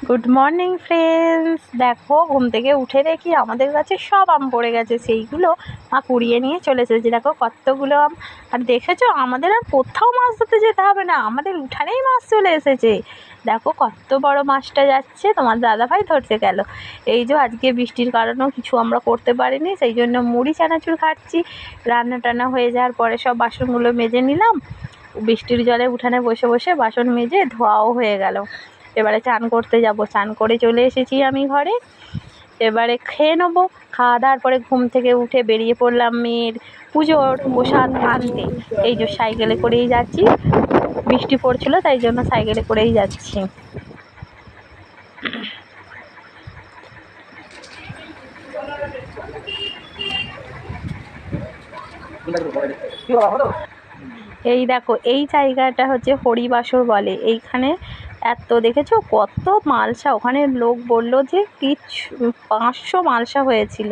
Good morning friends. দেখো ঘুম থেকে উঠে দেখি আমাদের গাছে সব আম পড়ে গেছে, সেইগুলো মা কুড়িয়ে নিয়ে চলে এসেছে। দেখো কতগুলো আম। আর দেখেছো আমাদের আর কোথাও মাছ ধরতে যেতে হবে না, আমাদের উঠানেই মাছ চলে এসেছে। দেখো কত বড় মাছটা যাচ্ছে, তোমার দাদাভাই ধরতে গেল। এই যে আজকে বৃষ্টির কারণেও কিছু আমরা করতে পারিনি, সেই জন্য মুড়ি চানাচুর খাচ্ছি। রান্না টান্না হয়ে যাওয়ার পরে সব বাসনগুলো মেজে নিলাম। বৃষ্টির জলে উঠানে বসে বসে বাসন মেজে ধোয়াও হয়ে গেল। এবারে চান করতে যাব, চান করে চলে এসেছি আমি ঘরে। এবারে খেয়ে নেবো। খাওয়া দাওয়ার পরে ঘুম থেকে উঠে বেরিয়ে পড়লাম মেয়ের পুজোর প্রসাদ আনতে। এই যে সাইকেলে করেই যাচ্ছি, বৃষ্টি পড়ছিল তাই জন্য সাইকেলে করেই যাচ্ছি। এই দেখো এই জায়গাটা হচ্ছে হরিবাসর বলে। এইখানে এত দেখেছো কত মালসা, ওখানে লোক বললো যে 500 মালসা হয়েছিল।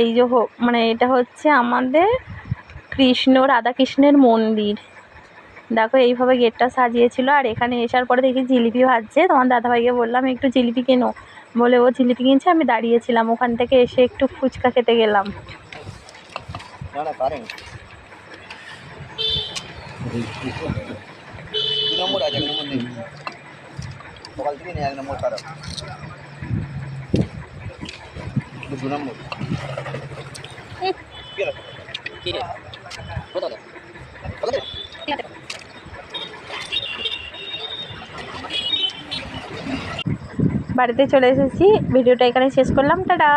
এই যে মানে এটা হচ্ছে আমাদের রাধাকৃষ্ণের মন্দির। দেখো এইভাবে গেটটা সাজিয়েছিল। আর এখানে আসার পরে দেখি জিলিপি ভাজছে, তোমার দাদাভাইকে বললাম একটু জিলিপি কেনো, বলে ও জিলিপি কিনছে, আমি দাঁড়িয়েছিলাম। ওখান থেকে এসে একটু ফুচকা খেতে গেলাম। সকাল থেকে নেই, 1 নম্বর খারাপ, 2 নম্বর বাড়িতে চলে এসেছি। ভিডিওটা এখানে শেষ করলাম, টাটা।